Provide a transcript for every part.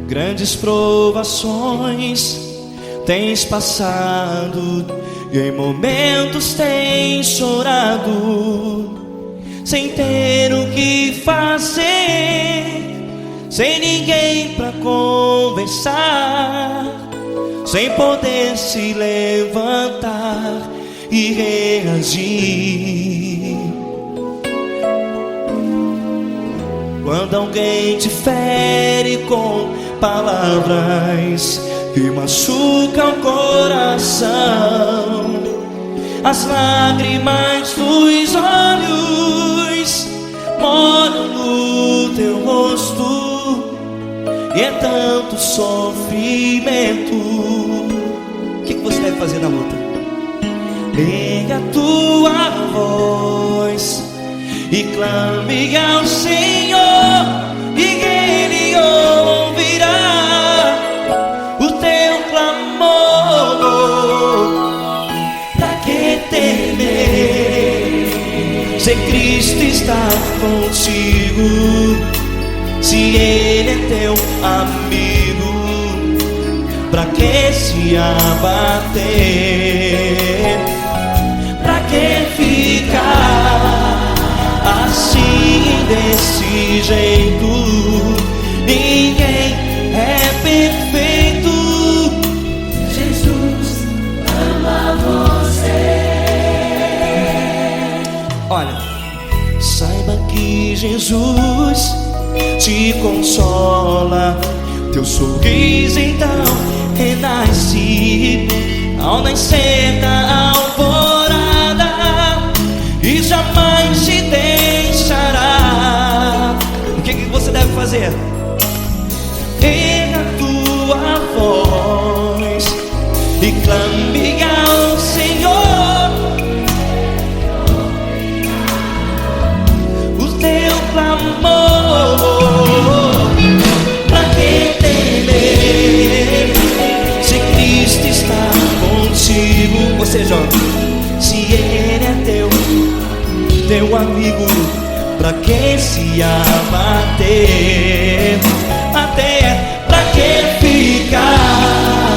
Grandes provações tens passado e em momentos tens chorado, sem ter o que fazer, sem ninguém pra conversar, sem poder se levantar e reagir. Quando alguém te fere com palavras que machucam o coração, as lágrimas dos olhos molham no teu rosto, e é tanto sofrimento. O que você deve fazer na luta? Erga a tua voz e clame ao Senhor, e Ele ouvirá o teu clamor. Pra que temer, se Cristo está contigo, se Ele é teu amigo? Pra que se abater? Pra que ficar assim, desse jeito? Ninguém é perfeito. Jesus ama você. Olha, saiba que Jesus te consola, teu sorriso então renasce ao nascer da alvorada, e jamais te deixará. O que você deve fazer? Erga a tua voz e clame ao Senhor, o teu clamor. Pra que temer, se Cristo está contigo? Ou seja, se Ele é teu amigo, pra que se abater? Até pra que ficar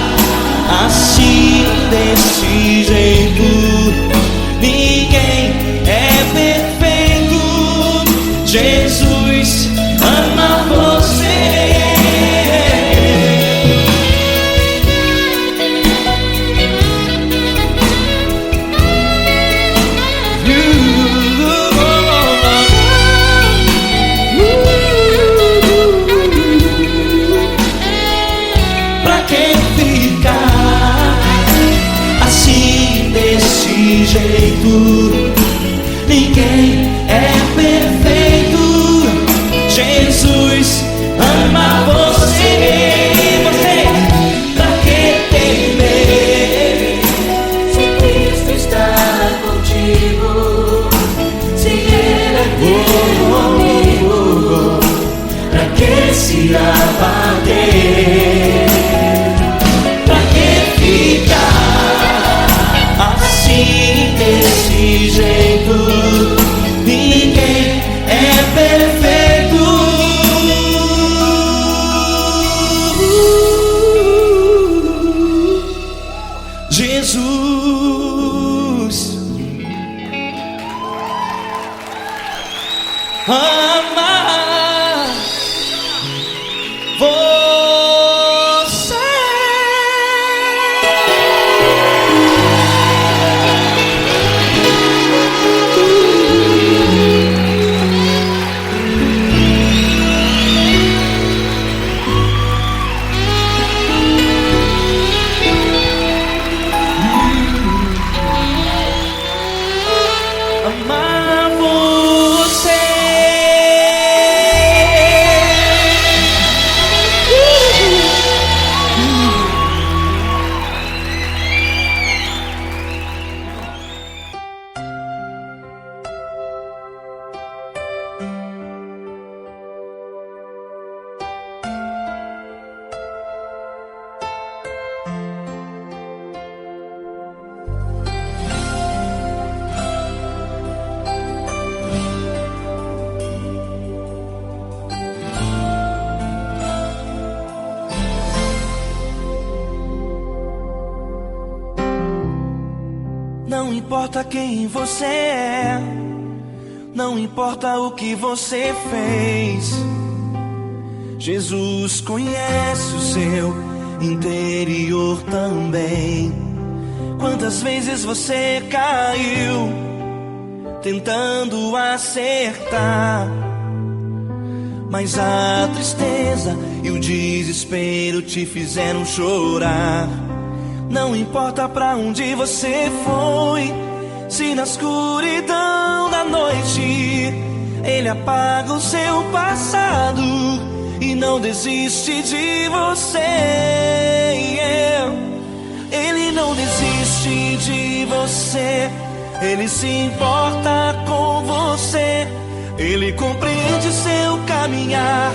assim, desse jeito? Ninguém é perfeito. Jesus ama você. Jeito, ninguém é perfeito. Jesus ama você. Você, pra que temer, se Cristo está contigo, se Ele é teu amigo? Pra que se abater? Pra que ficar assim, desse jeito? Ninguém é perfeito. Jesus ama você. Amar importa quem você é, não importa o que você fez. Jesus conhece o seu interior também. Quantas vezes você caiu tentando acertar, mas a tristeza e o desespero te fizeram chorar. Não importa pra onde você foi, se na escuridão da noite Ele apaga o seu passado e não desiste de você. Ele não desiste de você, Ele se importa com você. Ele compreende seu caminhar,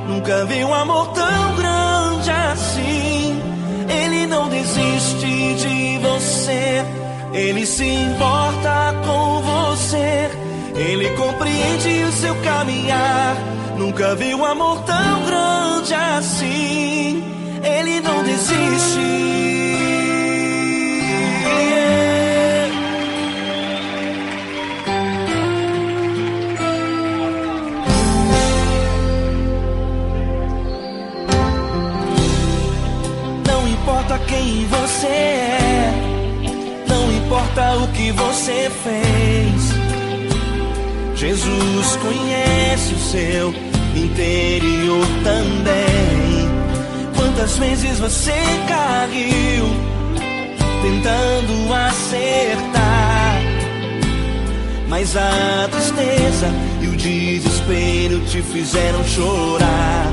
nunca vi um amor tão grande assim. Ele não desiste de você, Ele se importa com você. Ele compreende o seu caminhar, nunca vi um amor tão grande assim. Ele não desiste. Não importa quem você é, não importa o que você fez. Jesus conhece o seu interior também. Quantas vezes você caiu tentando acertar, mas a tristeza e o desespero te fizeram chorar.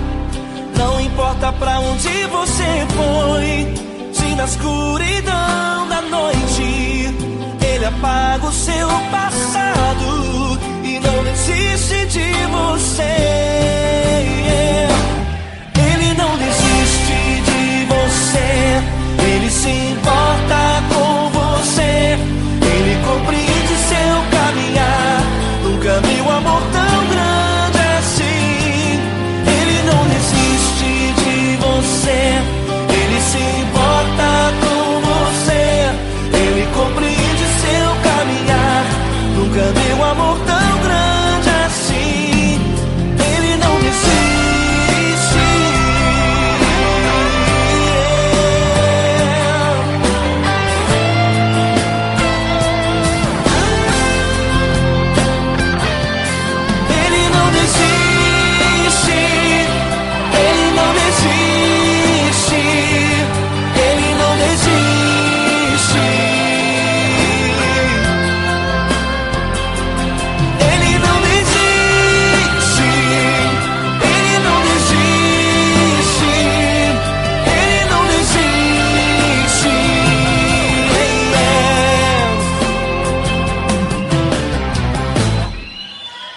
Não importa pra onde você foi, se na escuridão da noite Ele apaga o seu passado e não desiste de você. Ele não desiste de você, Ele se importa com você. Ele compreende seu caminhar, nunca vi um amor tão grande assim. Ele não desiste de você, Ele se importa com você. Ele compreende seu caminhar, nunca vi um amor tão grande assim. Ele não desiste. Ele não desiste. Ele não desiste. Ele não desiste. Ele não desiste. Ele não desiste. Ele não desiste.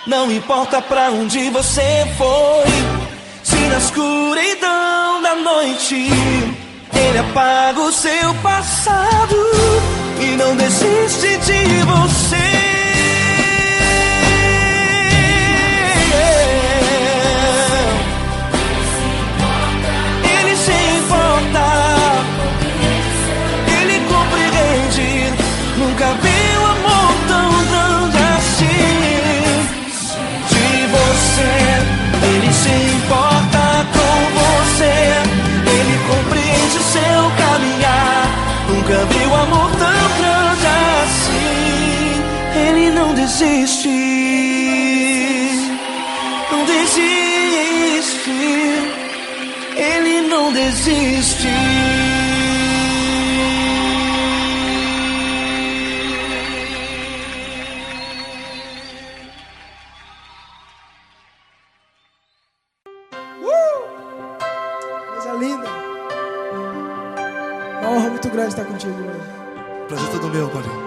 Não importa pra onde você foi, se na escuridão da noite Ele apaga o seu passado e não desiste de você. Ele se importa, Ele compreende, nunca vi um amor tão grande assim. De você, Ele se importa com você. Ele compreende seu caminhar, nunca vi um amor tão grande assim. Ele não desiste, não desiste. Ele não desiste. Coisa linda. Uma honra muito grande estar contigo hoje. Prazer todo meu, Paulinho.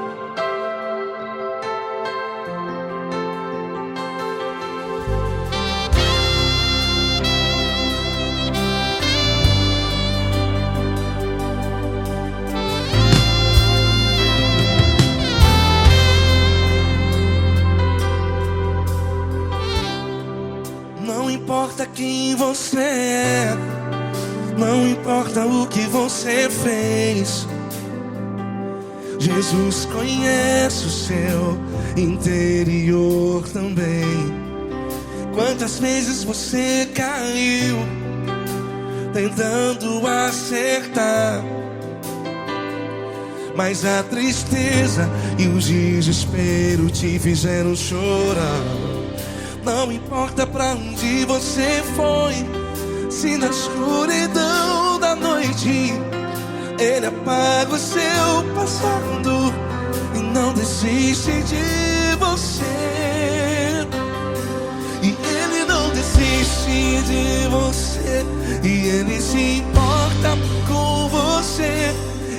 Não importa quem você é, não importa o que você fez. Jesus conhece o seu interior também. Quantas vezes você caiu tentando acertar, mas a tristeza e o desespero te fizeram chorar. Não importa pra onde você foi, se na escuridão da noite Ele apaga o seu passado e não desiste de você. E Ele não desiste de você, e Ele se importa com você,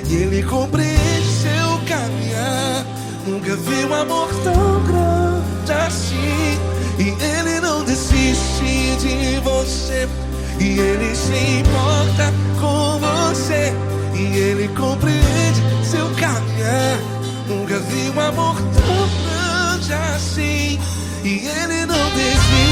e Ele compreende seu caminhar. Nunca vi um amor tão grande assim. E Ele não desiste de você, e Ele se importa com você, e Ele compreende seu caminhar. Nunca vi um amor tão grande assim. E Ele não desiste.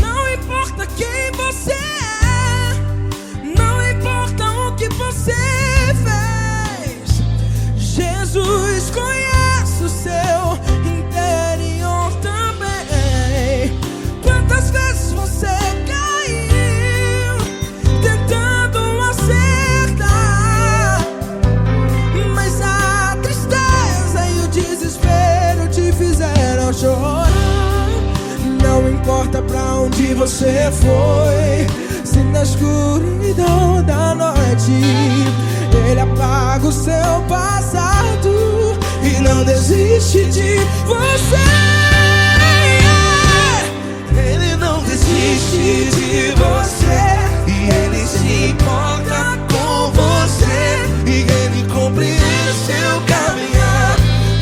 Não importa quem você é, não importa o que você fez, Jesus conhece o seu interior também. Quantas vezes você caiu tentando acertar, mas a tristeza e o desespero te fizeram chorar. Não importa pra onde você foi, se na escuridão da noite Ele apaga o seu passado e não desiste de você. Ele não desiste de você, e Ele se importa com você, e Ele compreende seu caminhar.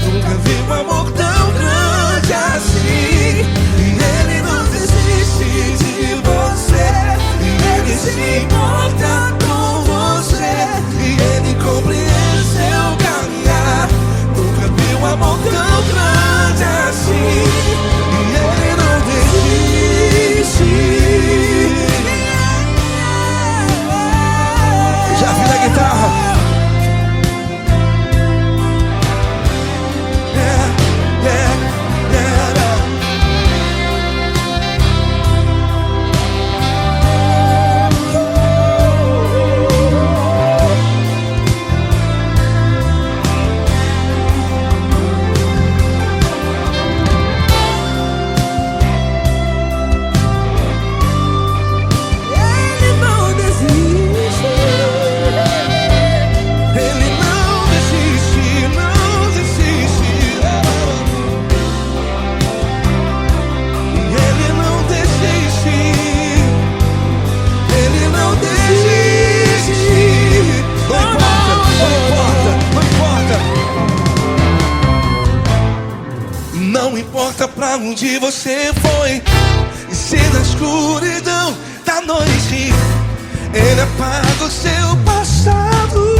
Nunca vi um amor tão grande assim. E Ele não desiste de você, e Ele se importa com você, e Ele compreende seu caminhar. Nunca vi um amor tão grande assim. E Ele não desiste. Já vi na guitarra. Não importa pra onde você foi, e se na escuridão da noite Ele apaga o seu passado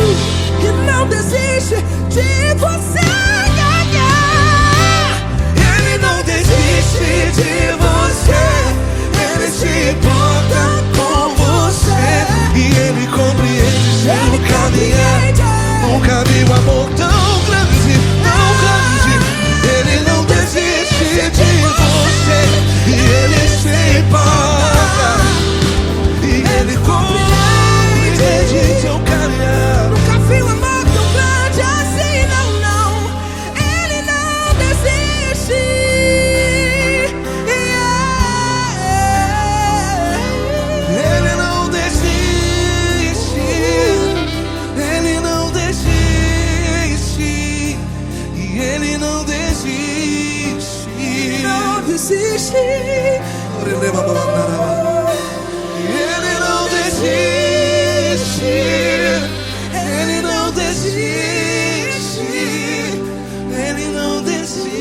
E não desiste de você. Ele não desiste de você, Ele se importa com você, e Ele compreende seu caminhar. Nunca vi um amor tão grande, tão grande. Ele não desiste de você, e Ele se importa, e Ele compreende seu caminhar. Nunca vi um amor tão grande assim, não, não. Ele não desiste. Ele não desiste. Ele não desiste. E Ele não desiste. Não desiste. Ele não desiste. Ele não desiste. Ele não desiste.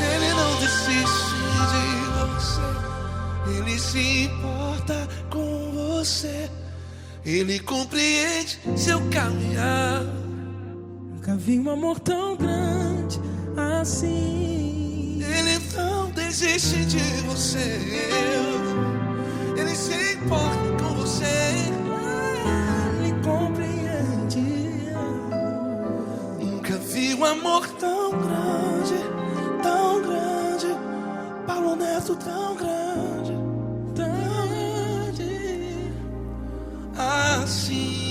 Ele não desiste de você. Ele se importa com você. Ele vi um amor tão grande assim. Ele não desiste de você, Ele se importa com você, Ele compreende. nunca vi um amor tão grande, tão grande. Paulo Neto tão grande, Tão grande assim.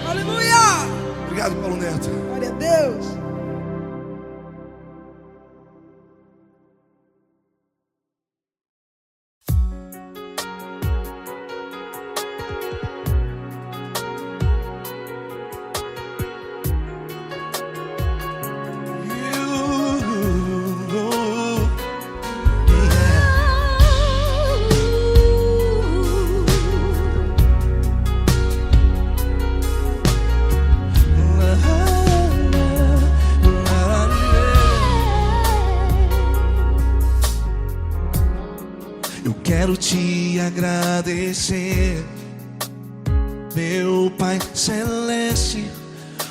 Aleluia! Obrigado, Paulo Neto. Glória a Deus. Eu quero te agradecer, meu Pai Celeste,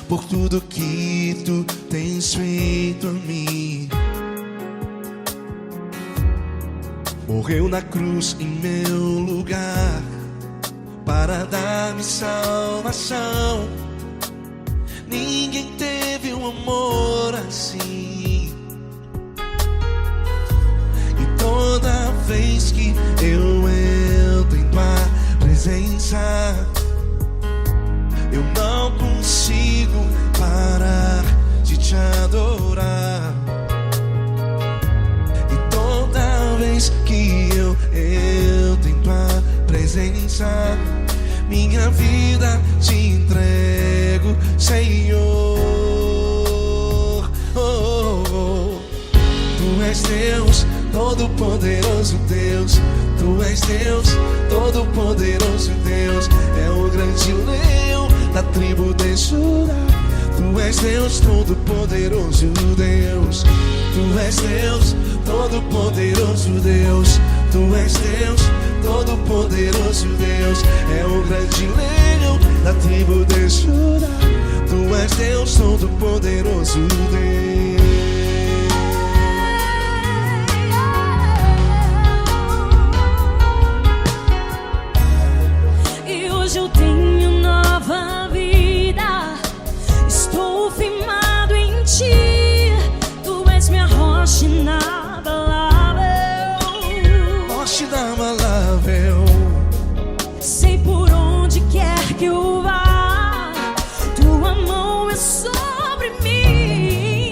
por tudo que tu tens feito a mim. Morreu na cruz em meu lugar para dar-me salvação. Ninguém teve um amor assim. E toda vez que eu entro em tua presença, eu não consigo parar de te adorar. E toda vez que eu entro em tua presença, minha vida te entrego, Senhor. Oh, oh, oh. Tu és Deus, Todo-Poderoso Deus. Tu és Deus, Todo-Poderoso Deus. É o grande leão da tribo de Judá. Tu és Deus, Todo-Poderoso Deus. Tu és Deus, Todo-Poderoso Deus. Tu és Deus, Todo-Poderoso Deus. É o grande leão da tribo de Judá. Tu és Deus, Todo-Poderoso Deus. E hoje eu tenho nova vida, estou firmado em ti. Tu és minha rocha inabalável, Rocha inabalável. sei por onde quer que eu vá, tua mão é sobre mim.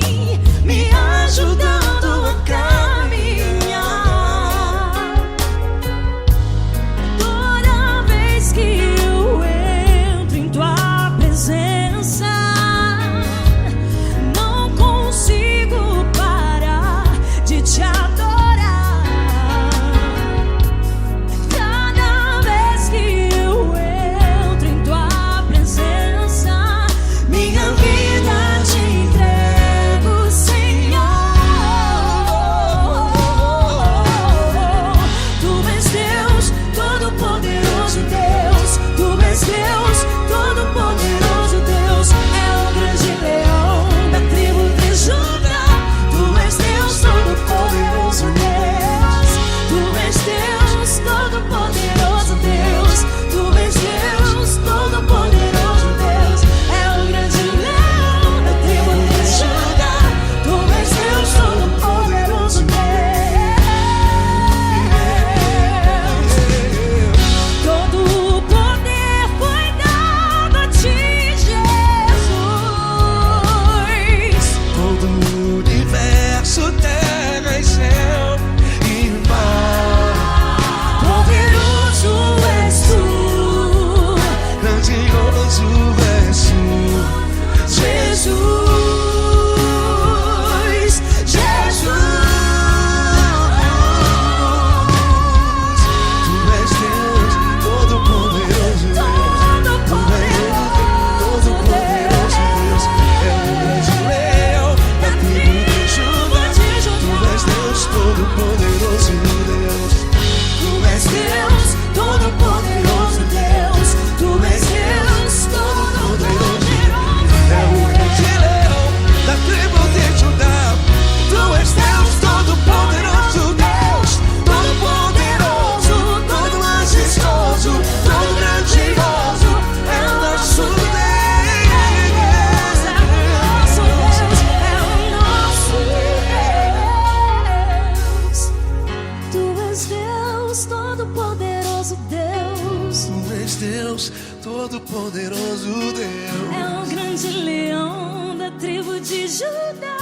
de Judá.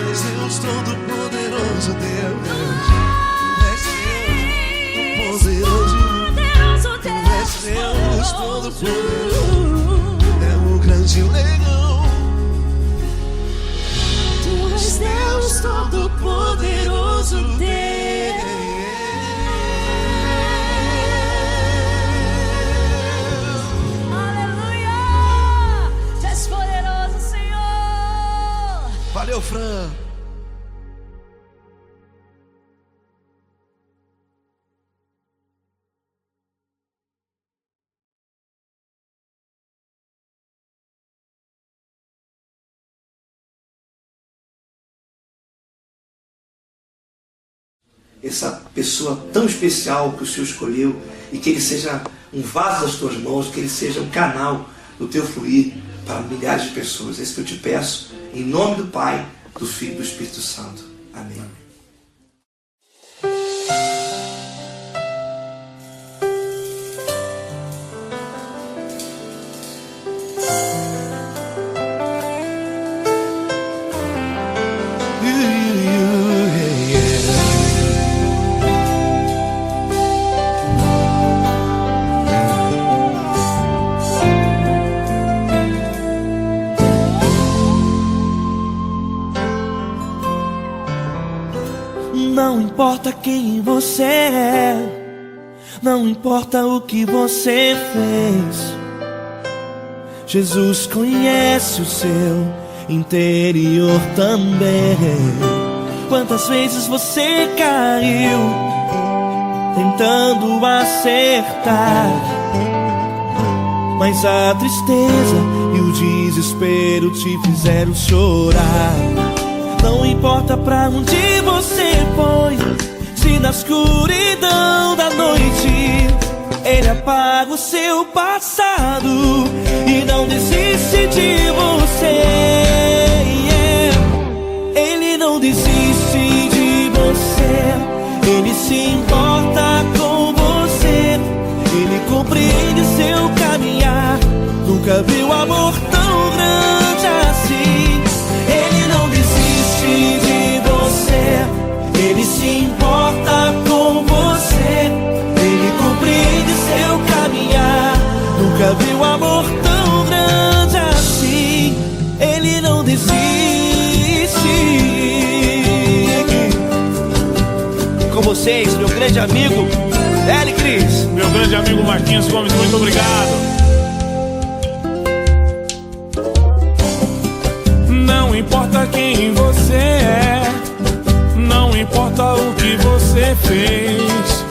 És Deus Todo-Poderoso, Deus. És Deus poderoso, és Deus Todo-Poderoso, é o grande leão. Tu és Deus Todo-Poderoso, Deus. Aleluia! Tu és poderoso, Senhor. Valeu, Fran. Essa pessoa tão especial que o Senhor escolheu, e que ele seja um vaso das tuas mãos, que ele seja um canal do teu fluir para milhares de pessoas. É isso que eu te peço, em nome do Pai, do Filho e do Espírito Santo. Amém. Não importa quem você é, não importa o que você fez, Jesus conhece o seu interior também. Quantas vezes você caiu tentando acertar, mas a tristeza e o desespero te fizeram chorar. Não importa pra onde você foi, se na escuridão da noite Ele apaga o seu passado e não desiste de você. Ele não desiste de você, Ele se importa com você, Ele compreende seu caminhar. Nunca viu amor tão grande assim. Ele não desiste de você, Ele se importa com você, Ele compreende seu caminhar. Nunca viu amor tão grande assim. Ele não desiste. Com vocês, meu grande amigo Eli Cris. Meu grande amigo Marquinhos Gomes, muito obrigado. Não importa quem você é, não importa o que você fez,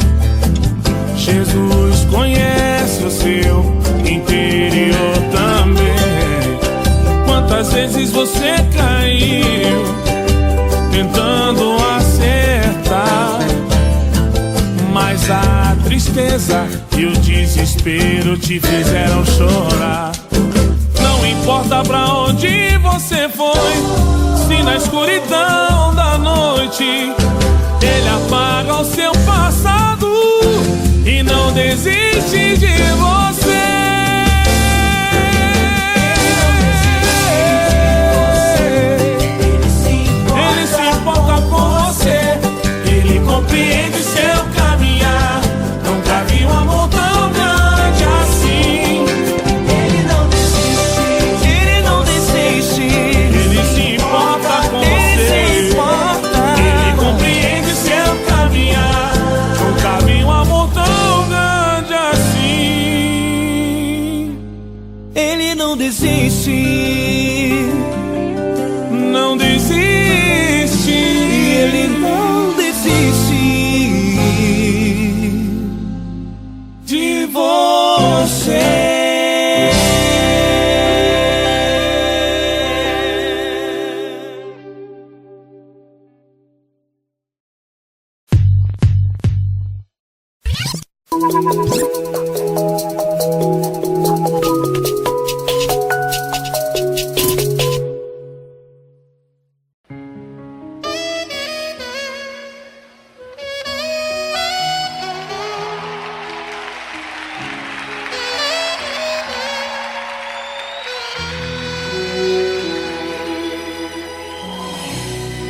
Jesus conhece o seu interior também. Quantas vezes você caiu tentando acertar, mas a tristeza e o desespero te fizeram chorar. Não importa pra onde você foi, se na escuridão da noite Ele apaga o seu passado e não desiste de você. Ele se importa com você, Ele compreende seu caminhar. Nunca vi um amor tão grande assim. Ele não desiste, Ele não desiste. Ele se importa com você, Ele compreende seu caminhar. Nunca vi um amor tão grande assim. Ele não desiste, não desiste. Ele não desiste de você.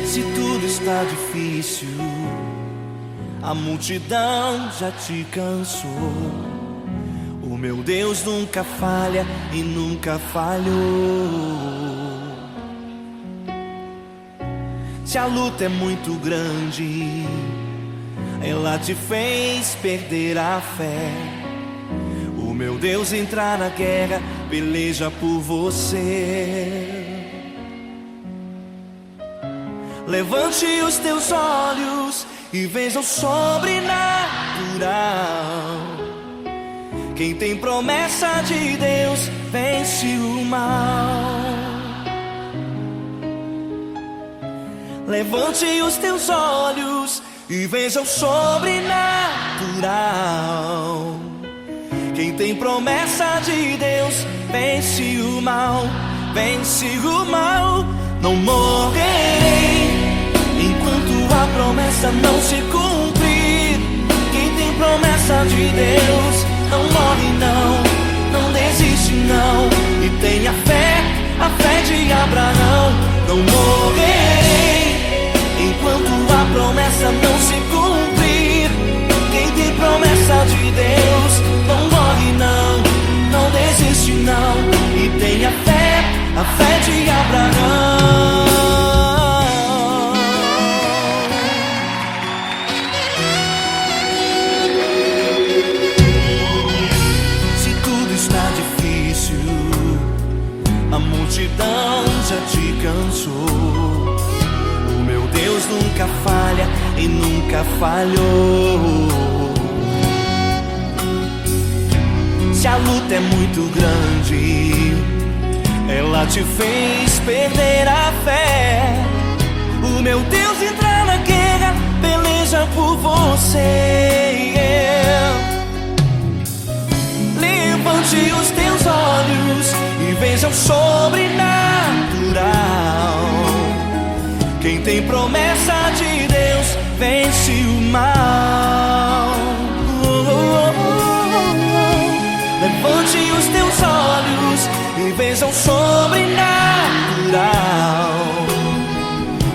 Se tudo está difícil, a multidão já te cansou. O meu Deus nunca falha e nunca falhou. Se a luta é muito grande, ela te fez perder a fé. O meu Deus entra na guerra, peleja por você. Levante os teus olhos e veja o sobrenatural. Quem tem promessa de Deus vence o mal. Levante os teus olhos e veja o sobrenatural. Quem tem promessa de Deus vence o mal, vence o mal. Não morrerei enquanto a promessa não se cumprir. Quem tem promessa de Deus não morre não, não desiste não. E tenha fé, a fé de Abraão. Não morrerei enquanto a promessa não se cumprir. Quem tem promessa de Deus não morre não, não desiste não. E tenha fé, a fé de Abraão. Se tudo está difícil, a multidão já te cansou. O meu Deus nunca falha e nunca falhou. Se a luta é muito grande, ela te fez perder a fé. O meu Deus entra na guerra, peleja por você. Levante os teus olhos e veja o sobrenatural. Quem tem promessa de Deus vence o mal. Levante os teus olhos e veja o sobrenatural.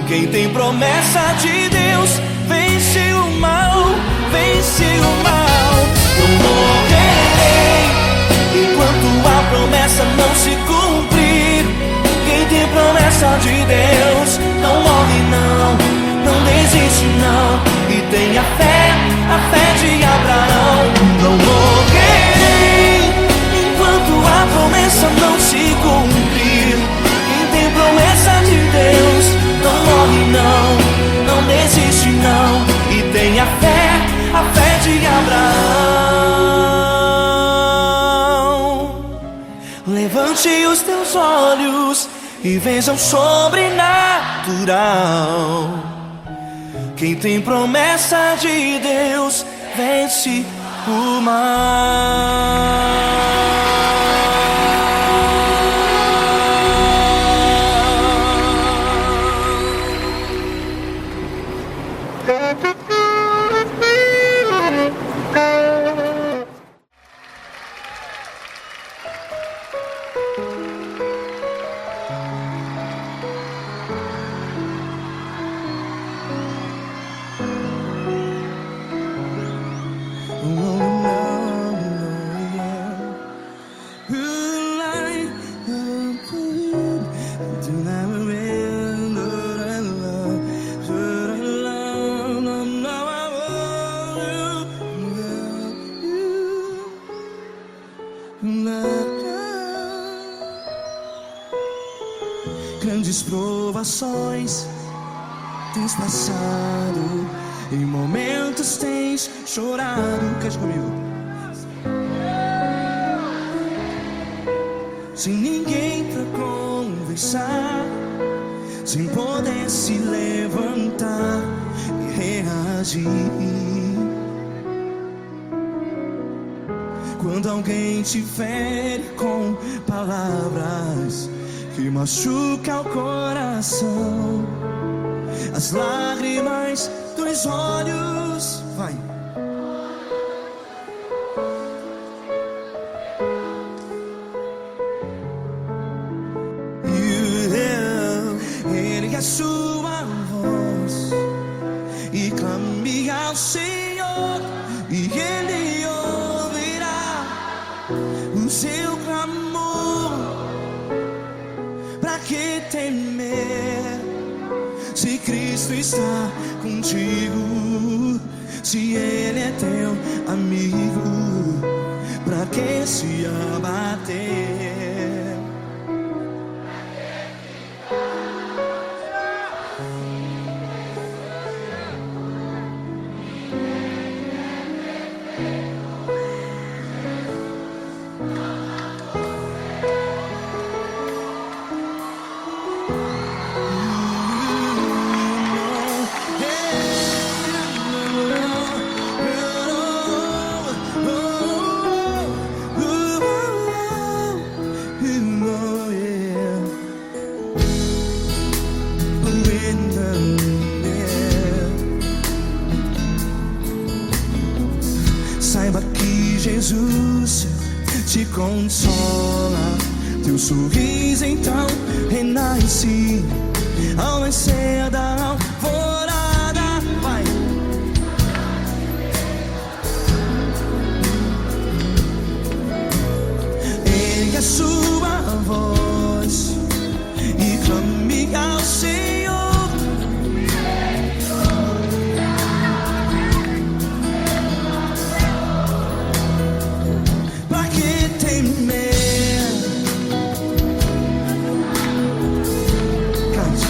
Quem tem promessa de Deus vence o mal, vence o mal. Não morrerei enquanto a promessa não se cumprir. Quem tem promessa de Deus não morre não, não desiste não. E tenha fé, a fé de Abraão. Não morrerei enquanto a promessa não se cumprir. Quem tem promessa de Deus não morre não, não desiste não. E tenha fé, a fé de Abraão. Levante os teus olhos e veja o sobrenatural. Quem tem promessa de Deus vence o mal. Grandes provações tens passado, em momentos tens chorado. Cante comigo. Sem ninguém pra conversar, sem poder se levantar e reagir. Quando alguém te fere com palavras que machuca o coração, as lágrimas dos olhos, vai. Ergue a sua voz ao Senhor e Ele ouvirá o seu clamor. Pra que temer se Cristo está contigo? Se Ele é teu amigo, pra que se abater? Saiba que Jesus te consola, teu sorriso então renasce ao nascer da alvorada. Vai. Ergue a sua voz e clame ao Senhor. Pra que temer? Cante.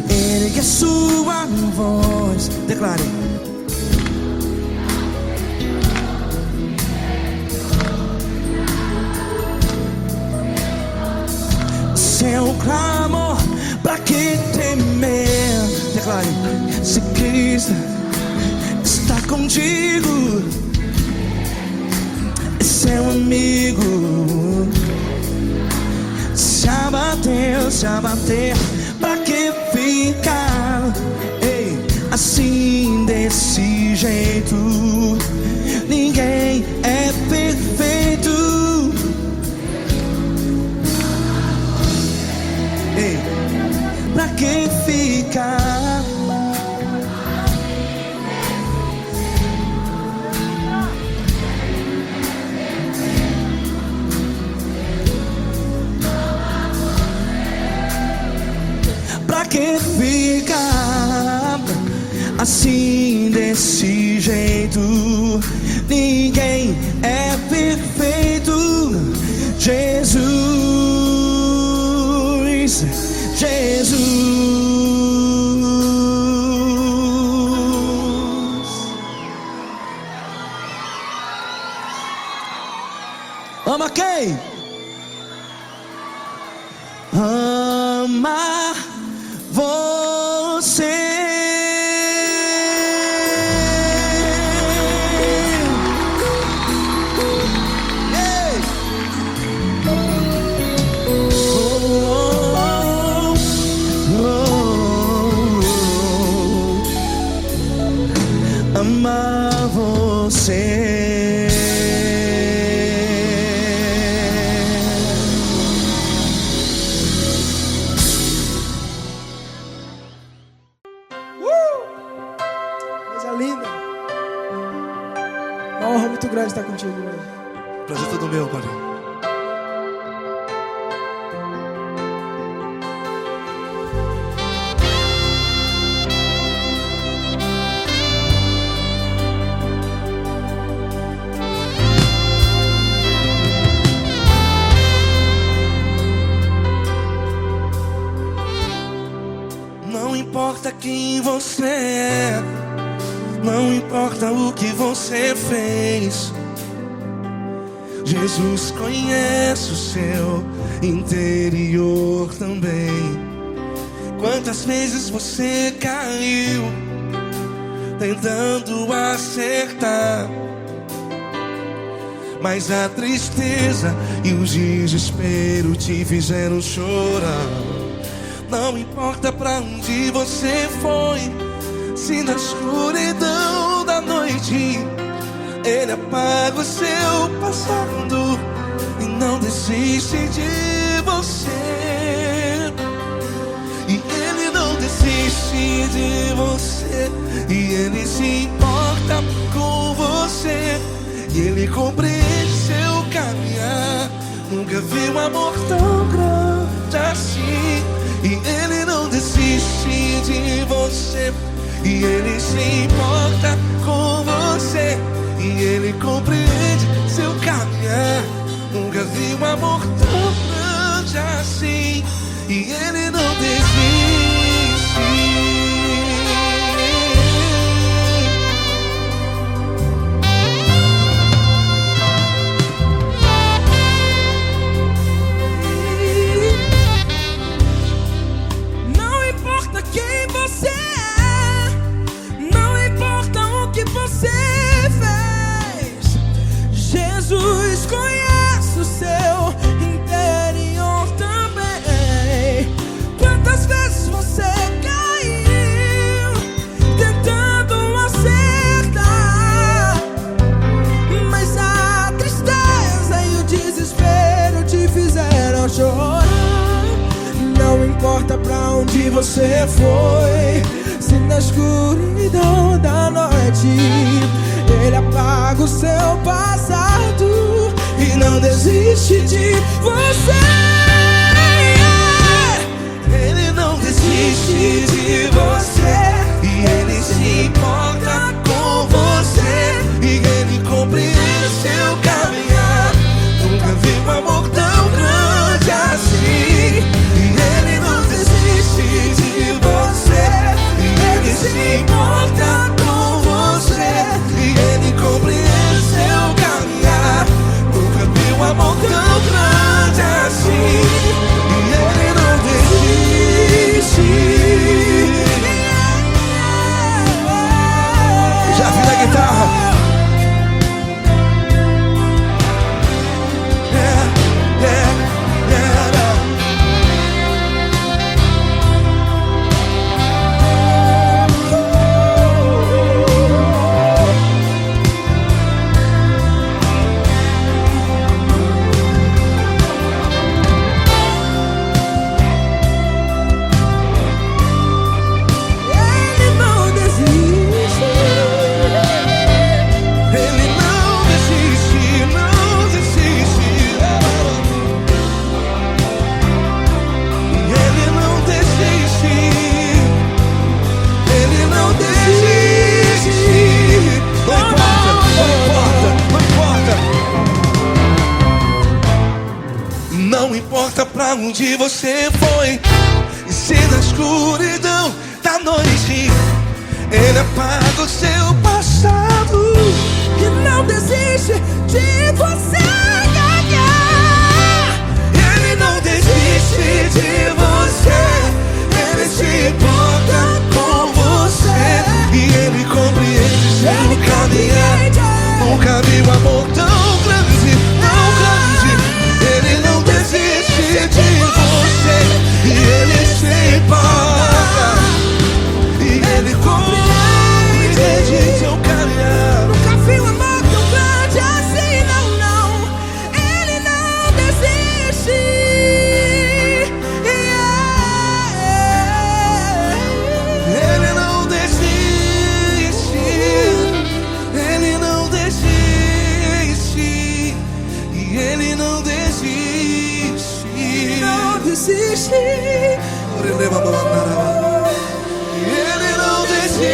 Ergue a sua voz, declare. Seu clamor, pra que temer? Declare. Se Cristo está contigo, é seu amigo. Se abater, pra que ficar, ei, assim desse jeito? Ninguém é perfeito. Ei, pra que ficar? Pra que ficar assim desse jeito? Ninguém é perfeito. Jesus, Jesus. Ama quem? Ama você. Ei. Ama você. honra muito grande estar contigo hoje. Prazer todo meu, Pai. Não importa quem você é, não importa o que você fez, Jesus conhece o seu interior também. Quantas vezes você caiu tentando acertar, mas a tristeza e o desespero te fizeram chorar. Não importa pra onde você foi, se na escuridão da noite Ele apaga o seu passado e não desiste de você. E Ele não desiste de você, e Ele se importa com você, e Ele compreende seu caminhar. Nunca vi um amor tão grande assim. E Ele não desiste de você, e Ele se importa com você, e Ele compreende seu caminhar. Nunca vi um amor tão grande assim. E Ele não desiste. Não importa quem você é, não importa o que você fez, Jesus conhece o seu interior também. Quantas vezes você caiu tentando acertar, mas a tristeza e o desespero te fizeram chorar. Não importa pra onde você foi, se na escuridão da noite Ele apaga o seu passado e não desiste de você. Ele não desiste de você, e Ele se importa com você, e Ele compreende seu caminhar. Nunca vi um amor tão grande assim. E Ele não desiste de você, e Ele se importa com você, e Ele compreende seu caminhar. Nunca vi um amor tão grande assim. E Ele não desiste. Já vi na guitarra. Não importa pra onde você foi, e se na escuridão da noite Ele apaga o seu passado E não desiste de você ganhar. Ele não desiste de você, Ele se importa com você, e Ele compreende seu caminhar. Nunca vi um amor tão grande, tão grande. Ele não desiste de você, e Ele se importa, e Ele compreende seu caminhar. desiste. Ele não desiste.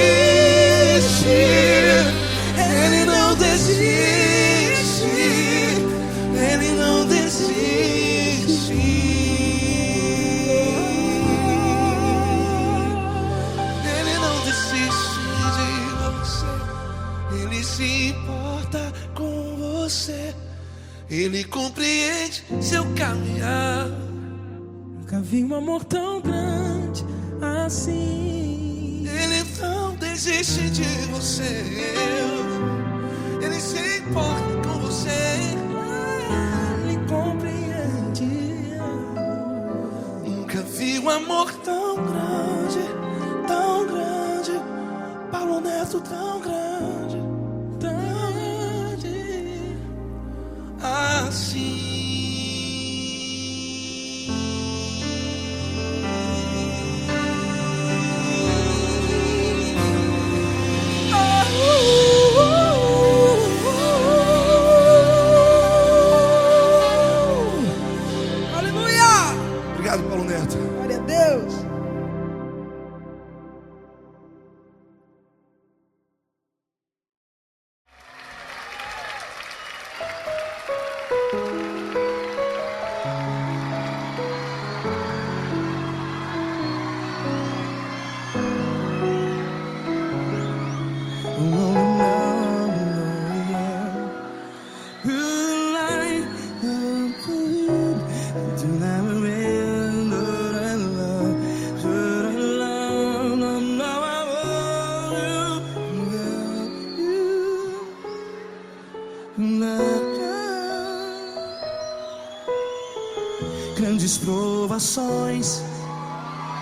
Ele não desiste. Ele não desiste. Ele não desiste de você. Ele se importa com você. Ele compreende seu caminhar. Nunca vi um amor tão grande assim. Ele não desiste de você. Ele se importa com você. Ele compreende. Nunca vi um amor tão grande, tão grande. Paulo Neto tão grande, tão grande assim. Obrigado, Paulo Neto. Glória a Deus. Grandes provações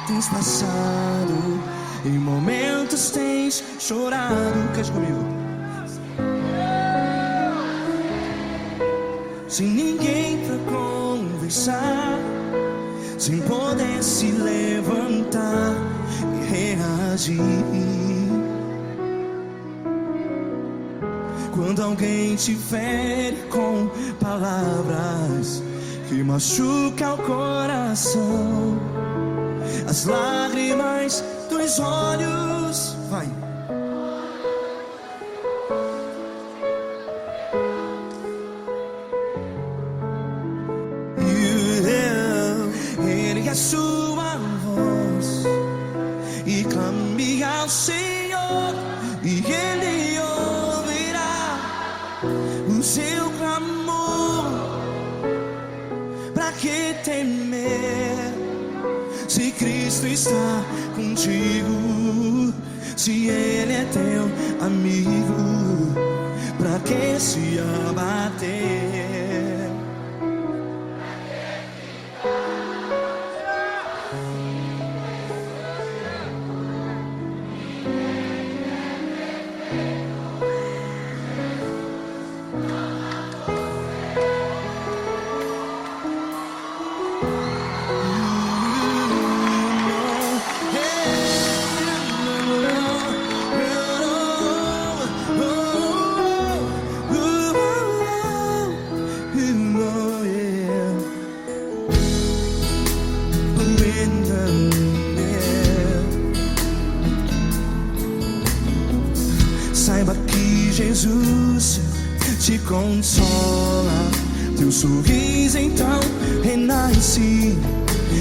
tens passado, em momentos tens chorado. Cante comigo. Sem ninguém pra conversar, sem poder se levantar e reagir. Quando alguém te fere com palavras que machuca o coração, as lágrimas dos olhos, vai. Ergue a sua voz e clame ao Senhor, e Ele ouvirá o seu clamor. Pra que temer, se Cristo está contigo? Se Ele é teu amigo, pra que se abater? Saiba que Jesus te consola, teu sorriso então renasce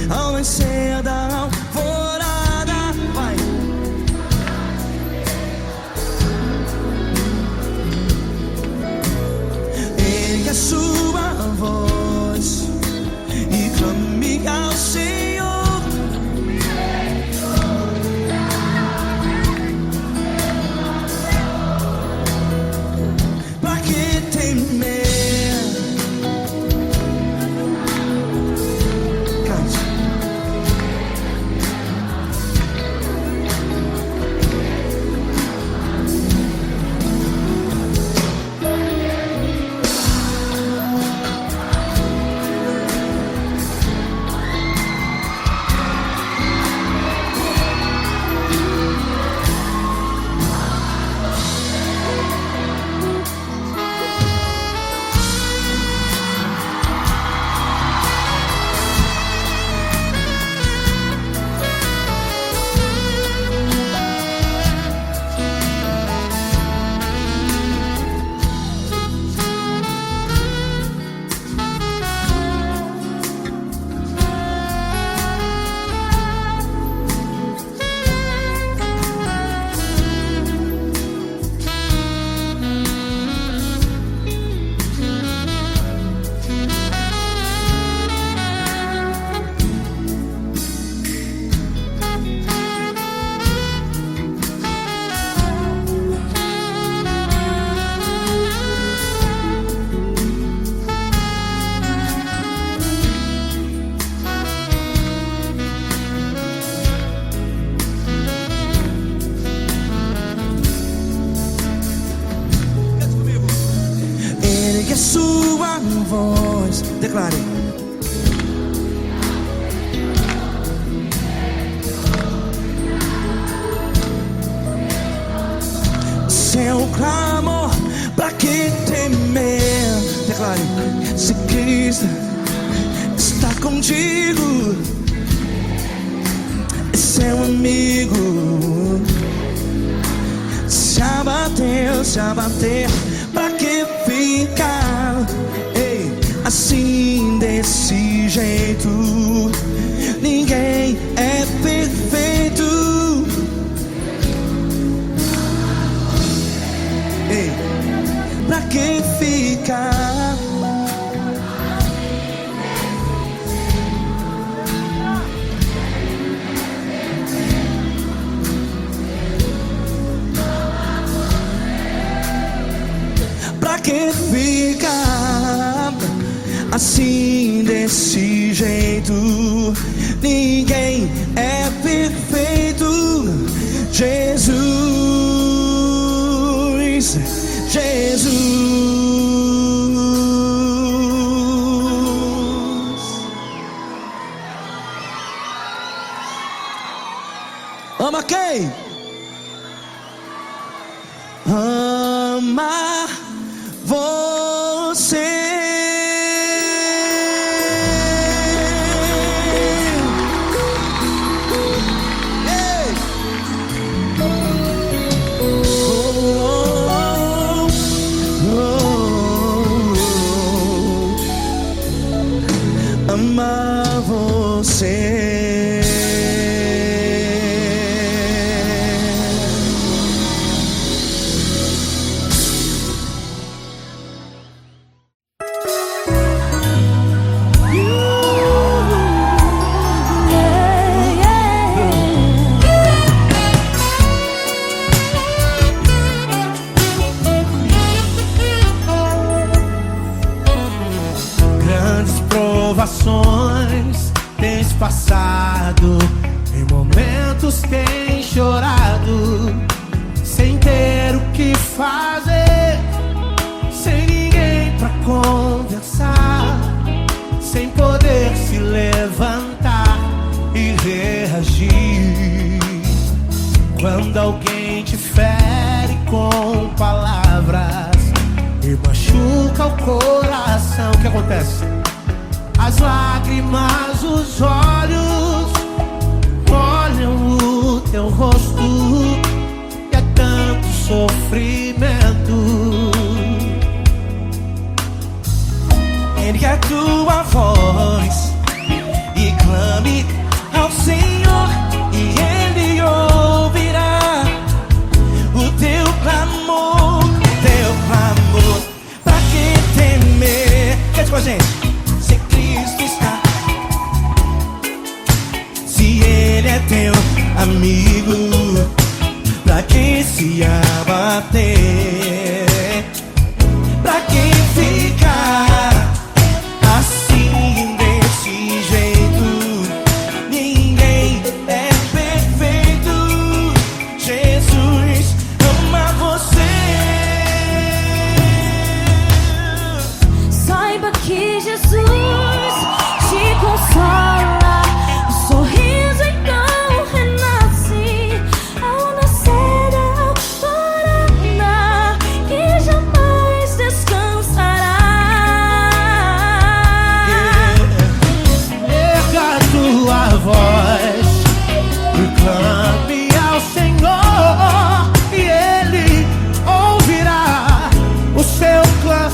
ao nascer da alvorada. Vai. Ergue a sua voz e clame ao Senhor. Pra que temer? Cante. a sua voz. Declare. Seu clamor, pra que temer? Declare. Se Cristo está contigo, é seu amigo. Se abater, pra que ficar? Ei, assim desse jeito, ninguém é perfeito. Ei, pra que ficar? Pra que ficar assim desse jeito? Ninguém é perfeito. Jesus, Jesus. Ama quem? Ama você. Ei. Ama você. Provações tens passado, em momentos tens chorado, sem ter o que fazer, sem ninguém pra conversar, sem poder se levantar e reagir. Quando alguém te fere com palavras e machuca o coração, o que acontece? As lágrimas, os olhos olham o teu rosto e é tanto sofrimento. Ergue a tua voz e clame ao Senhor e Ele ouvirá o teu clamor, Pra que temer? Cante com a gente. Se Ele é teu amigo, pra que se abater? Pra que ficar assim desse jeito? Ninguém é perfeito. Jesus ama você. Saiba que Jesus te consola. O sorriso então renasce ao nascer da alvorada e jamais descansará. Erga a tua voz e clame ao Senhor e Ele ouvirá o seu clamor.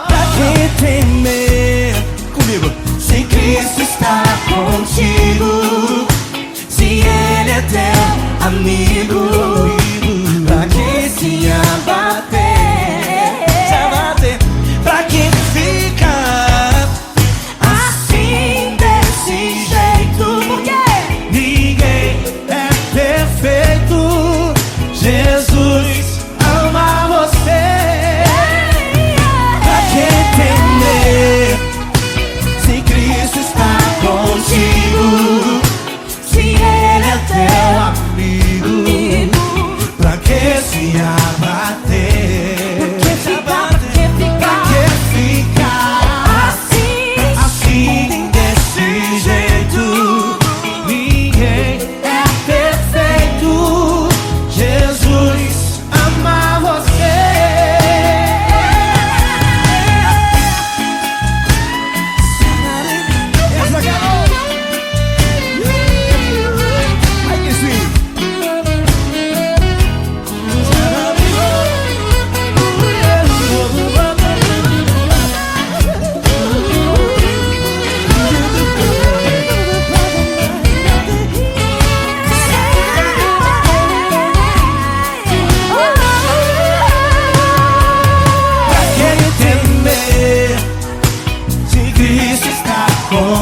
Pra que temer? Comigo. Se Cristo está contigo, se Ele é teu amigo, pra que se abater? Pra que ficar assim desse jeito? Ninguém é perfeito. Jesus ama você. Pra que temer? Se Cristo está contigo, se Ele é teu amigo, pra que se abater?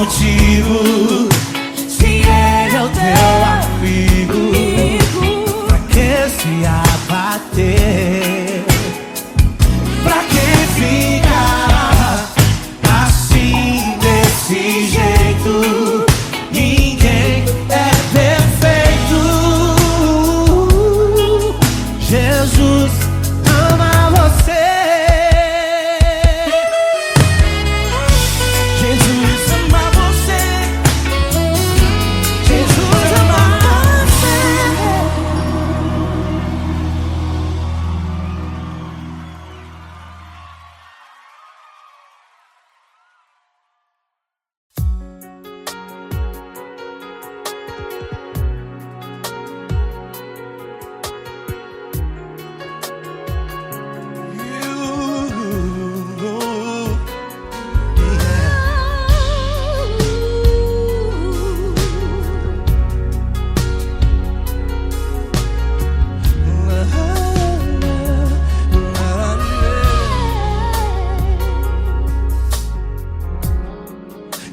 contigo. Se ele é o teu amigo, pra que se abater? Pra que ficar assim, desse jeito? Ninguém é perfeito. Jesus ama você. Jesus ama você. Jesus ama você.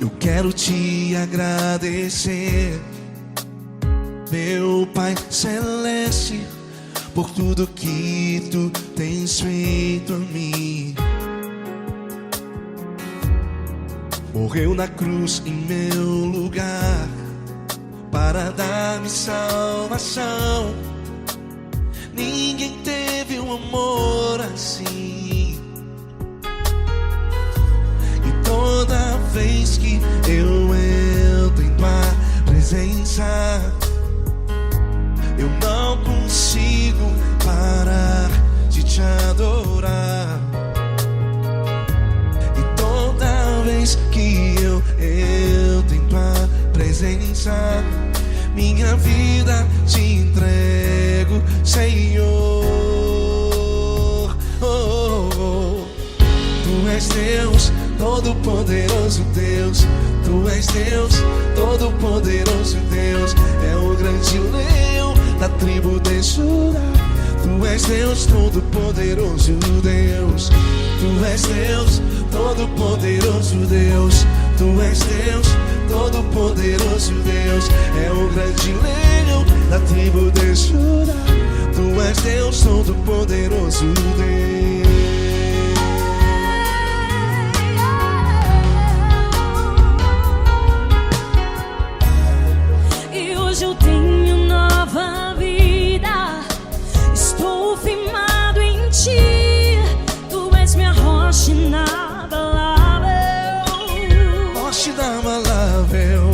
Eu quero te agradecer, meu Pai Celeste, por tudo que tu tens feito a mim. Morreu na cruz em meu lugar para dar-me salvação. Ninguém teve um amor assim. E toda vez que eu entro em tua presença, eu não consigo parar de te adorar. E toda vez que eu entro em tua presença, minha vida te entrego, Senhor. Tu és Deus, Todo-Poderoso Deus. Tu és Deus, Todo-Poderoso Deus. É o grande leão da tribo de Judá. Tu és Deus, Todo-Poderoso Deus. Tu és Deus, Todo-Poderoso Deus. Tu és Deus, Todo-Poderoso Deus. É o grande leão da tribo de Judá. Tu és Deus, Todo-Poderoso Deus. Hoje eu tenho nova vida, estou firmado em ti. Tu és minha rocha inabalável, Rocha inabalável.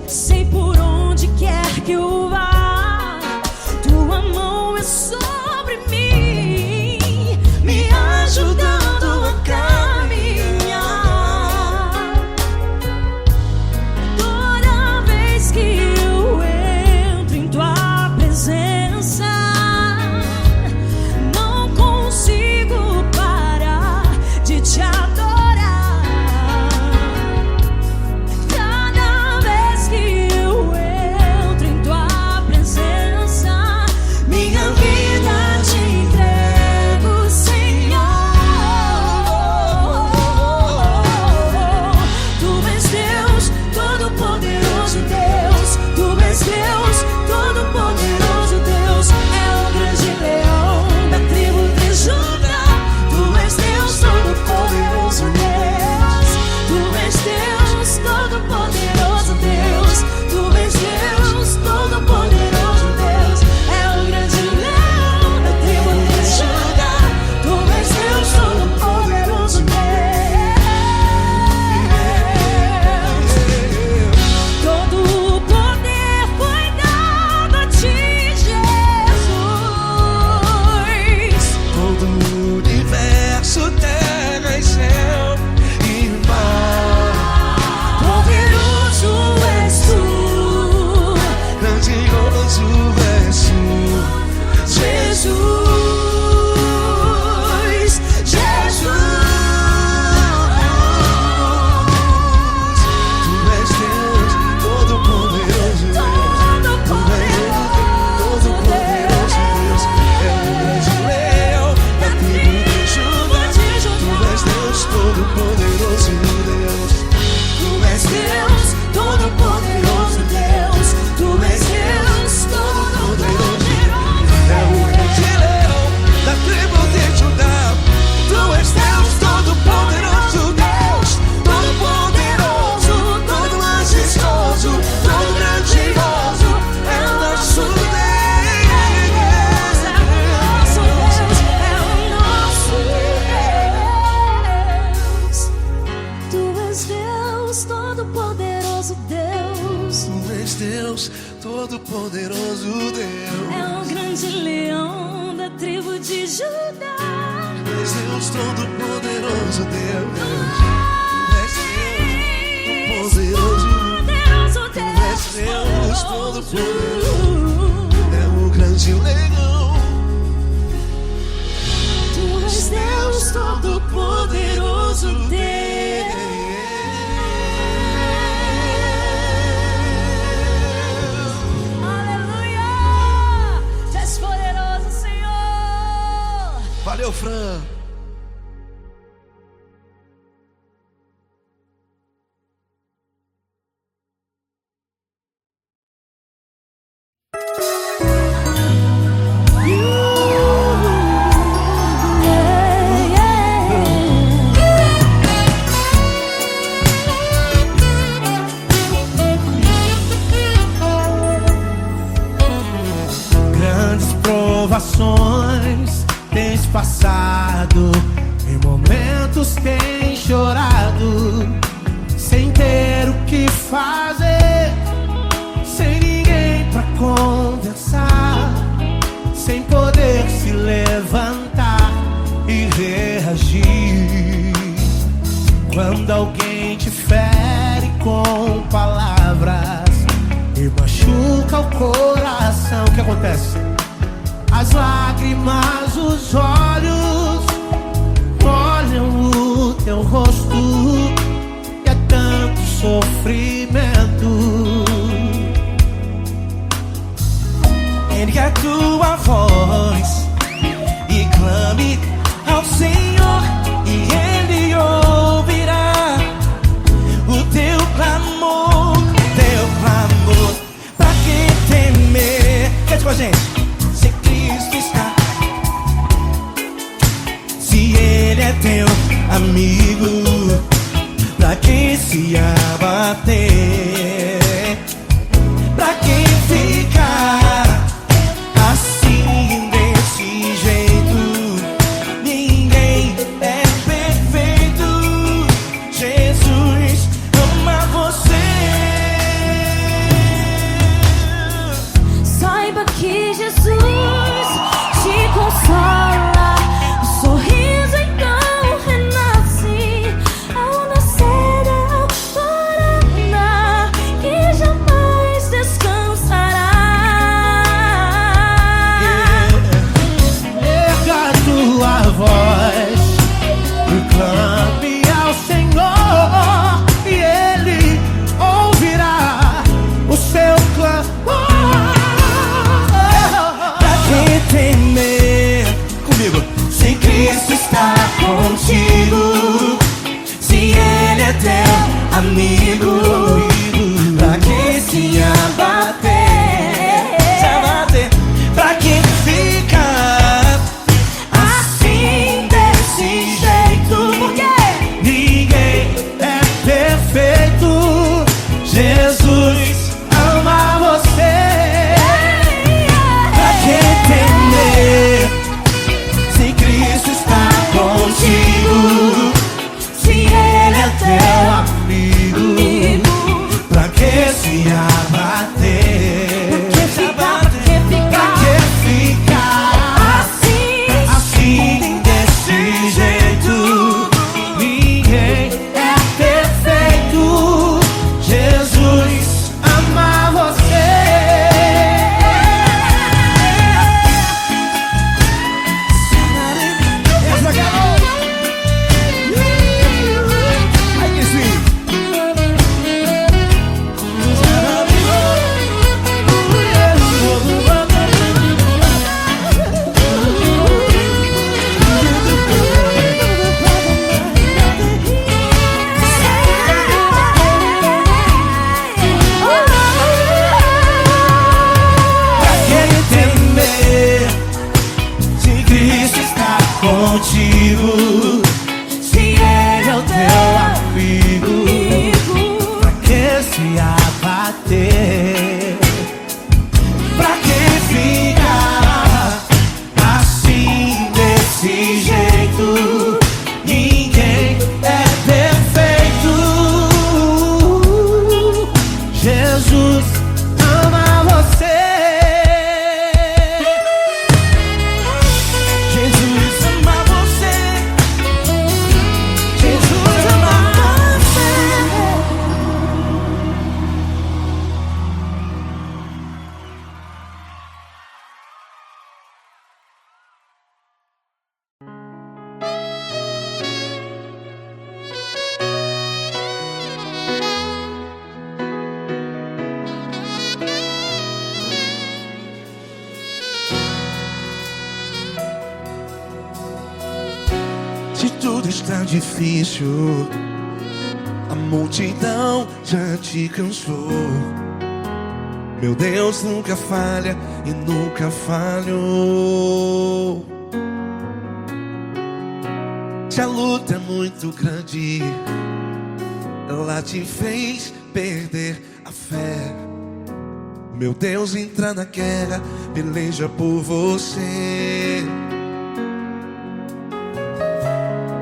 sei por onde quer que eu vá, tua mão é sobre mim. Todo-Poderoso Deus, Tu és Deus Todo-Poderoso, é o grande leão. Tu és Deus Todo-Poderoso, Deus. Aleluia! Tu és poderoso, Senhor. Valeu, Fran. Provações tens passado, em momentos tens chorado, sem ter o que fazer, sem ninguém pra conversar, sem poder se levantar e reagir. Quando alguém te fere com palavras e machuca o coração, o que acontece? As lágrimas, os olhos molham o teu rosto, e é tanto sofrimento. Ergue a tua voz e clame ao Senhor, e Ele ouvirá o teu clamor, pra que temer? Cante com a gente. Ele é teu amigo, pra quem se abater, pra quem ficar assim desse jeito. Ninguém é perfeito, Jesus ama você. Saiba que Jesus te consola. Clame ao Senhor e Ele ouvirá o seu clamor. Pra que temer? Comigo. Se Cristo está contigo, se Ele é teu amigo, pra que se abater? Pra que ficar assim desse jeito? Ninguém É perfeito, Jesus ama você. Pra que temer? Se Cristo está contigo, se Ele é teu amigo, pra que se abater? Pra que ficar assim desse jeito? Ninguém é perfeito, Jesus ama você. Ai, que sweet. Pra que temer? Se Cristo está contigo, se Ele é o teu amigo, pra que se abater? Pra que ficar assim desse jeito? Ninguém é perfeito, Jesus ama você. Jesus ama você. tudo está difícil, a multidão já te cansou. Meu Deus nunca falha e nunca falhou. Se a luta é muito grande, ela te fez perder a fé. Meu Deus entra na guerra, peleja por você.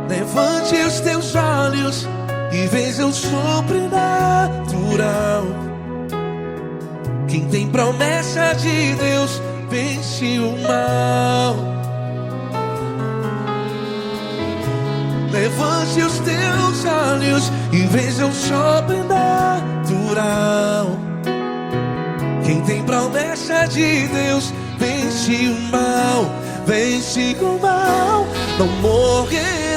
Levante os teus olhos e veja o sobrenatural. Quem tem promessa de Deus vence o mal. Levante os teus olhos e veja o sobrenatural. Quem tem promessa de Deus vence o mal. Vence o mal. Não morrerei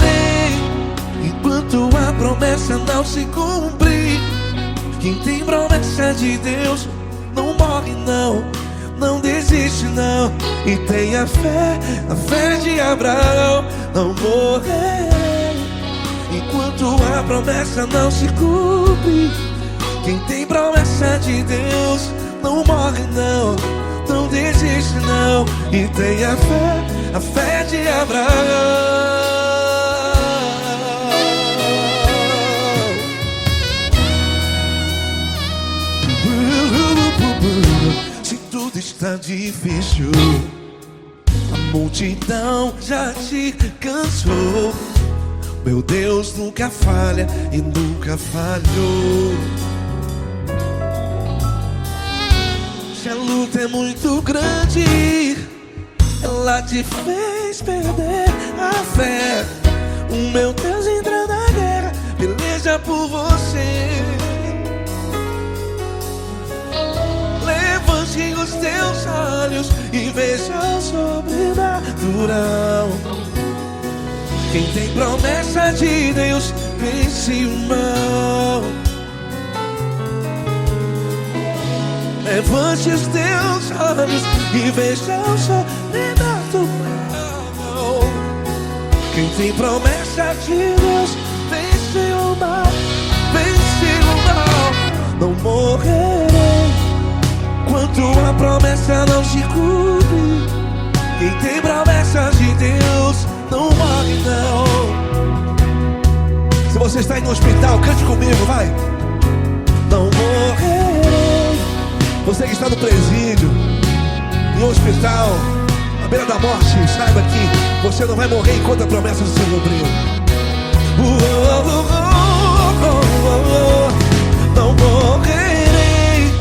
enquanto a promessa não se cumprir. Quem tem promessa de Deus não morre não, não desiste não. E tenha a fé de Abraão. Não morrerei enquanto a promessa não se cumpre. Quem tem promessa de Deus não morre não, não desiste não. E tenha a fé de Abraão. Se tudo está difícil, a multidão já te cansou. Meu Deus nunca falha e nunca falhou. Se a luta é muito grande, ela te fez perder a fé. O meu Deus entra na guerra, peleja por você. Levante os teus olhos e veja o sobrenatural. Quem tem promessa de Deus vence o mal. Levante os teus olhos e veja o sobrenatural. Quem tem promessa de Deus vence o mal. Vence o mal. Não morrerei enquanto a promessa não se cumpre. Quem tem promessa de Deus não morre não. Se você está aí no hospital, cante comigo, vai. Não morrerei. Você que está no presídio, em um hospital, à beira da morte, saiba que você não vai morrer enquanto a promessa não se cumprir. Não morrerei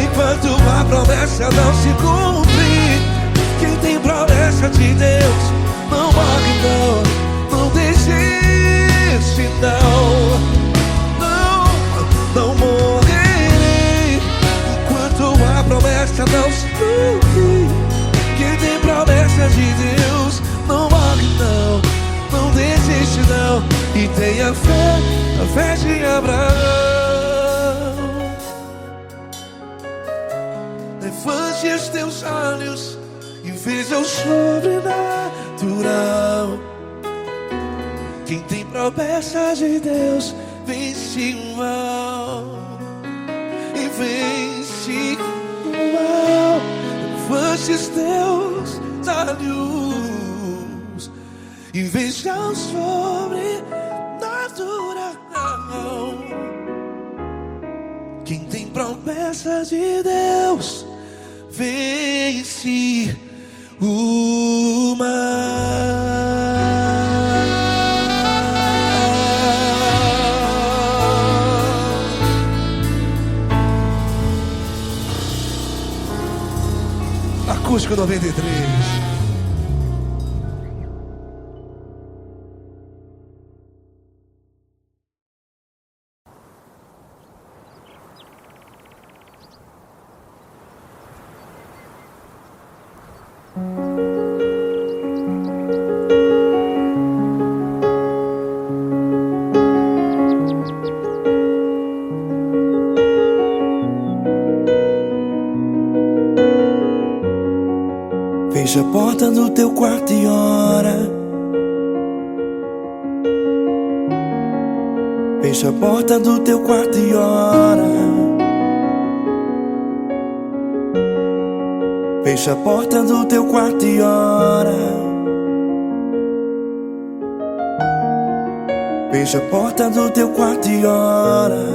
enquanto a promessa não se cumprir. Quem tem promessa de Deus não morre não, não desiste não. Não morrerei enquanto a promessa não se cumprir. Quem tem promessa de Deus não morre não, não desiste não. E tenha a fé de Abraão. Levante os teus olhos e veja o sobrenatural. Quem tem promessa de Deus vence o mal. E vence o mal. Levante os teus olhos e veja o sobrenatural. Quem tem promessa de Deus vence o mal. Acústico 93. Fecha a porta do teu quarto e ora. Fecha a porta do teu quarto e ora. Fecha a porta do teu quarto e ora. Fecha a porta do teu quarto e ora.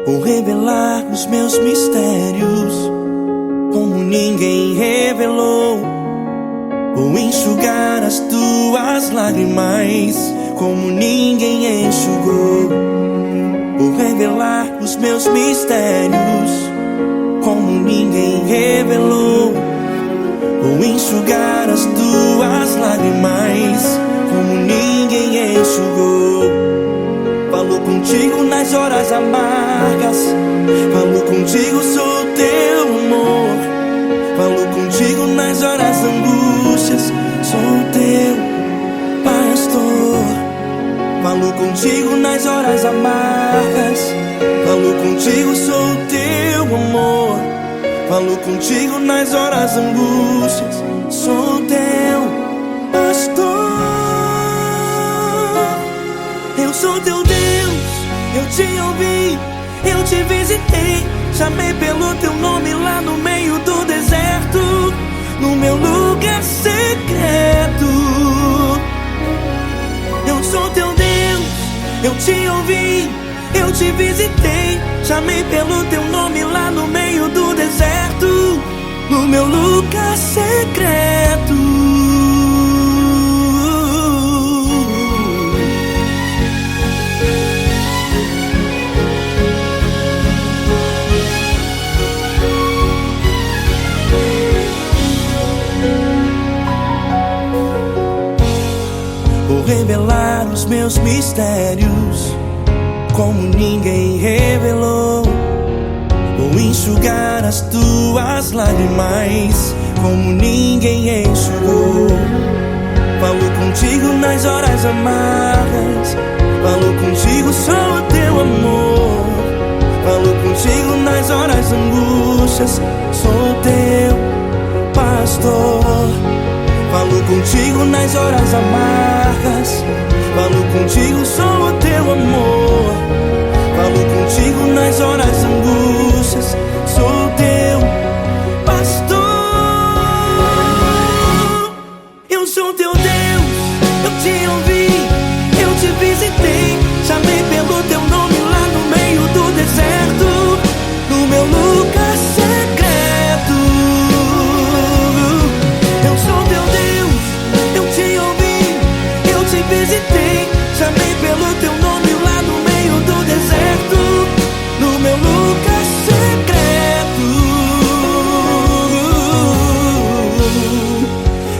Vou revelar os meus mistérios como ninguém revelou. Vou enxugar as tuas lágrimas como ninguém enxugou. Vou revelar os meus mistérios como ninguém revelou. Vou enxugar as tuas lágrimas como ninguém enxugou. Falo contigo nas horas amargas, falo contigo, sou teu amor. Falo contigo nas horas angústias, sou teu pastor. Falo contigo nas horas amargas, falo contigo, sou teu amor. Falo contigo nas horas angústias, sou teu pastor. Eu sou teu Deus, eu te ouvi, eu te visitei. Chamei pelo teu nome lá no meio do deserto, no meu lugar secreto. Eu sou teu Deus, eu te ouvi, eu te visitei. Chamei pelo teu nome lá no meio do deserto, no meu lugar secreto. Vou revelar os meus mistérios como ninguém revelou. Vou enxugar as tuas lágrimas como ninguém enxugou. Falo contigo nas horas amargas, falo contigo, sou o teu amor. Falo contigo nas horas angústias, sou teu pastor. Falo contigo nas horas amargas, falo contigo, sou o teu amor. Falo contigo nas horas angústias, sou teu pastor. Eu sou teu Deus, eu te ouvi, eu te visitei. Chamei pelo teu nome lá no meio do deserto, no meu lugar secreto. Eu sou teu Deus, eu te ouvi, eu te visitei. Chamei pelo teu nome lá no meio do deserto, no meu lugar secreto.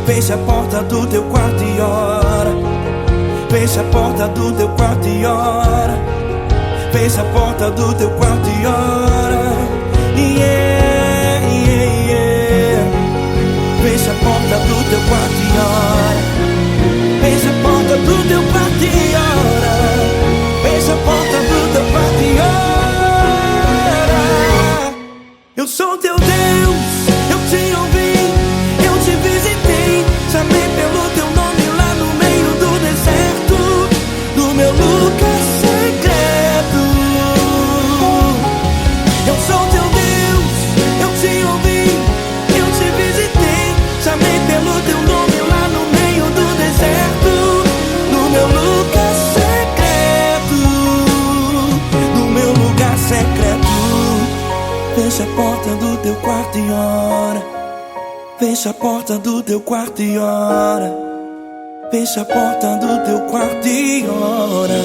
Fecha a porta do teu quarto e ora. Fecha a porta do teu quarto e ora. Fecha a porta do teu quarto e ora. Yeah, yeah, yeah. Fecha a porta do teu quarto e ora. Fecha a porta do teu quarto e ora. Fecha a porta do teu quarto e ora. Eu sou teu Deus, eu te ouvi, eu te visitei. Chamei pelo teu nome lá no meio do deserto, no meu lugar secreto. Eu sou teu Deus, eu te ouvi, eu te visitei. Chamei pelo teu nome lá no meio do deserto, no meu lugar secreto, no meu lugar secreto. Fecha a porta do teu quarto e ora. Fecha a porta do teu quarto e ora. Fecha a porta do teu quarto e ora.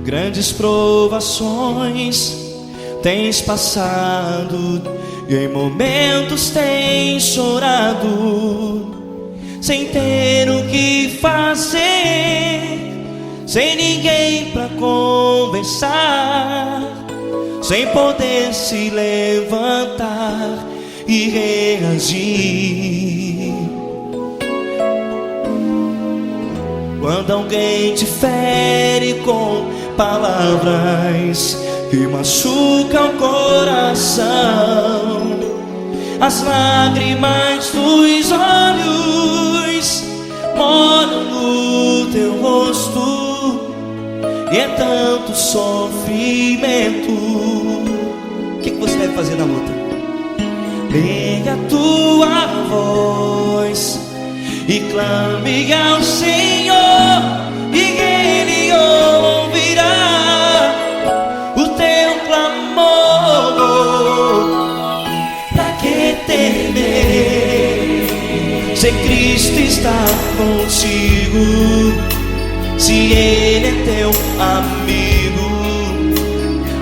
Grandes provações tens passado, e em momentos tens chorado, sem ter o que fazer, sem ninguém pra conversar, sem poder se levantar e reagir. Quando alguém te fere com palavras que machucam o coração, as lágrimas dos olhos moram no teu rosto, e é tanto sofrimento. O que você deve fazer na luta? Erga a tua voz e clame ao Senhor, e Ele ouvirá o teu clamor. Pra que temer, se Cristo está contigo, se Ele é teu amigo?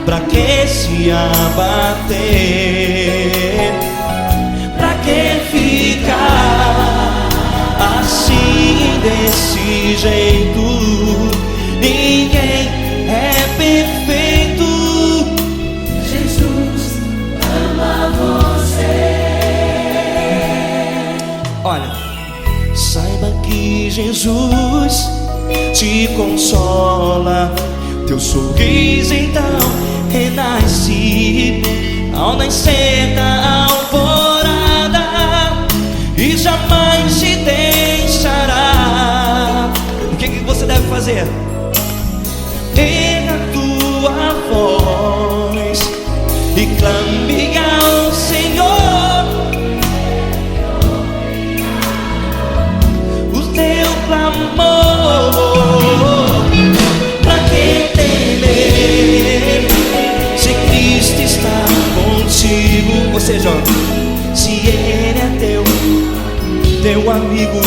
Pra que se abater? Pra que ficar assim, desse jeito? Ninguém é perfeito. Jesus ama você. Olha, saiba que Jesus te consola, teu sorriso então renasce ao nascer da alvorada, e jamais te deixará. O que você deve fazer? Erga a tua voz e clame ao Senhor, o teu clamor. Pra que temer, se Cristo está contigo? Ou seja, se Ele é teu amigo,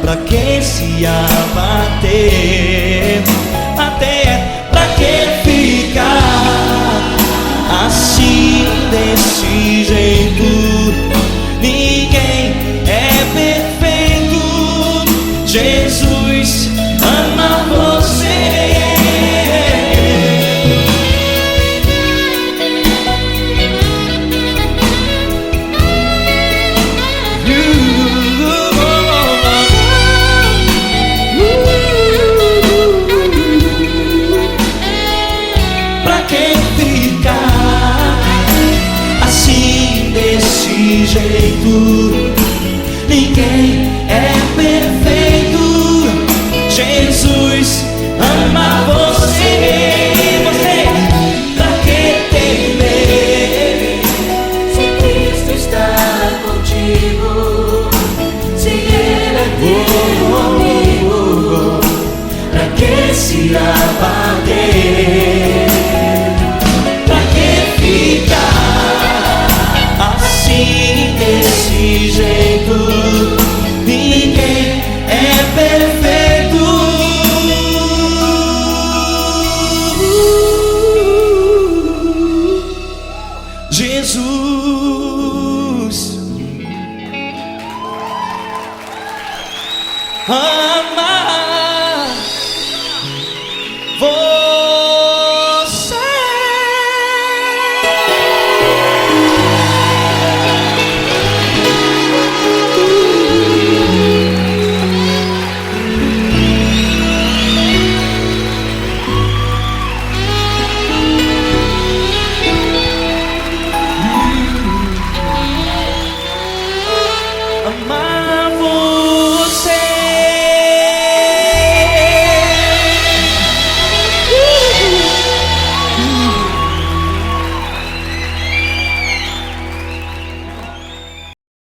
pra que se abater? Até pra que ficar assim, desse jeito? Ninguém é perfeito. Jesus ama você. Jeito, ninguém é perfeito. Jesus ama você. Pra que temer, Se Cristo está contigo, se Ele é teu amigo, pra que se abater? Pra que ficar assim, desse jeito? Ninguém é perfeito. Jesus ama